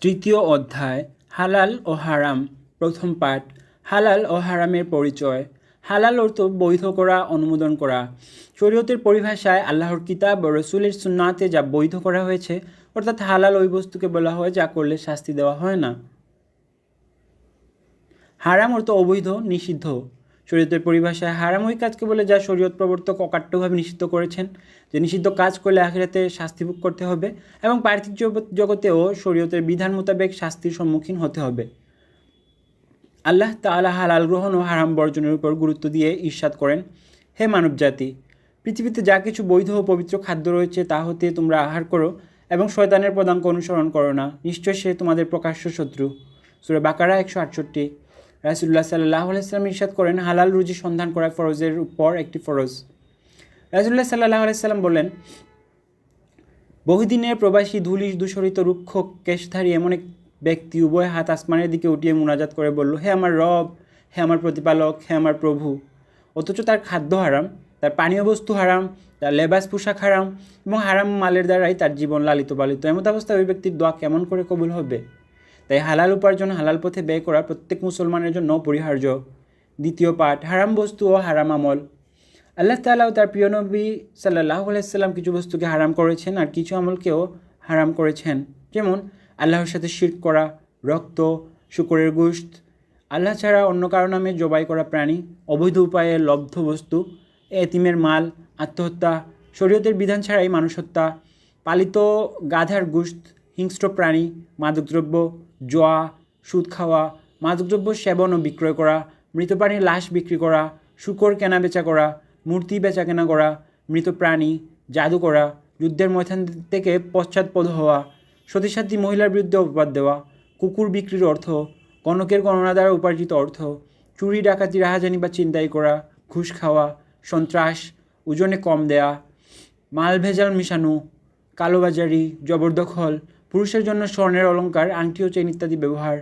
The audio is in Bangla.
তৃতীয় অধ্যায় হালাল ও হারাম। প্রথম পাঠ হালাল ও হারামের পরিচয়। হালাল অর্থ বৈধ করা, অনুমোদন করা। শরীয়তের পরিভাষায় আল্লাহর কিতাব ও রসুলের সুন্নাতে যা বৈধ করা হয়েছে, অর্থাৎ হালাল ওই বস্তুকে বলা হয় যা করলে শাস্তি দেওয়া হয় না। হারাম অর্থ অবৈধ, নিষিদ্ধ। শরীয়তের পরিভাষায় হারাম ওই কাজকে বলে যা শরীয়ত প্রবর্তক অকাট্যভাবে নিষিদ্ধ করেছেন, যে নিষিদ্ধ কাজ করলে আখিরাতে শাস্তি ভোগ করতে হবে এবং পার্থিব জগতেও শরীয়তের বিধান মোতাবেক শাস্তির সম্মুখীন হতে হবে। আল্লাহ তাআলা হালাল গ্রহণ ও হারাম বর্জনের উপর গুরুত্ব দিয়ে ইরশাদ করেন, হে মানবজাতি, পৃথিবীতে যা কিছু বৈধ ও পবিত্র খাদ্য রয়েছে তা হতে তোমরা আহার করো এবং শয়তানের পদাঙ্ক অনুসরণ করো না, নিশ্চয় সে তোমাদের প্রকাশ্য শত্রু। সূরা বাকারা 168। রাসূলুল্লাহ সাল্লাল্লাহু আলাইহি ওয়াসাল্লাম ইরশাদ করেন, হালাল রুজি সন্ধান করা ফরজের উপর একটি ফরজ। রাসূলুল্লাহ সাল্লাল্লাহু আলাইহি ওয়াসাল্লাম বলেন, বহুদিনের প্রবাসী ধূলি ধূসরিত রুক্ষ কেশধারী এমন এক ব্যক্তি উভয় হাত আসমানের দিকে উঠিয়ে মুনাজাত করে বলল, হে আমার রব, হে আমার প্রতিপালক, হে আমার প্রভু। অথচ তার খাদ্য হারাম, তার পানীয় বস্তু হারাম, তার লেবাস পোশাক হারাম এবং হারাম মালের দ্বারাই তার জীবন লালিত পালিত। এমত অবস্থায় ওই ব্যক্তির দোয়া কেমন করে কবুল হবে? তাই হালাল উপার্জন, হালাল পথে ব্যয় করা প্রত্যেক মুসলমানের জন্য অপরিহার্য। দ্বিতীয় পাঠ হারাম বস্তু ও হারাম আমল। আল্লাহ তাআলা ও তার প্রিয় নবী সাল্লাল্লাহু আলাইহি সাল্লাম কিছু বস্তুকে হারাম করেছেন আর কিছু আমলকেও হারাম করেছেন, যেমন আল্লাহর সাথে শিরক করা, রক্ত, শূকরের গোশত, আল্লাহ ছাড়া অন্য কারো নামে জবাই করা প্রাণী, অবৈধ উপায়ে লব্ধ বস্তু, এতিমের মাল, আত্মহত্যা, শরীয়তের বিধান ছাড়াই মানুষ হত্যা, পালিত গাধার গোশত, হিংস্র প্রাণী, মাদকদ্রব্য, জুয়া, সুদ খাওয়া, মাদকদ্রব্য সেবন ও বিক্রয় করা, মৃত প্রাণীর লাশ বিক্রি করা, শূকর কেনা বেচা করা, মূর্তি বেচা কেনা করা, মৃত প্রাণী, জাদু করা, যুদ্ধের ময়দান থেকে পশ্চাৎপদ হওয়া, সতীসাথী মহিলার বিরুদ্ধে অপবাদ দেওয়া, কুকুর বিক্রির অর্থ, কনকের গণনা দ্বারা উপার্জিত অর্থ, চুরি ডাকাতি রাহাজানি বা ছিনতাই করা, ঘুষ খাওয়া, সন্ত্রাস, ওজনে কম দেয়া, মাল ভেজাল মিশানো, কালোবাজারি, জবরদখল, পুরুষের জন্য স্বর্ণের অলংকার, আংটি ও চেইন ইত্যাদি ব্যবহার,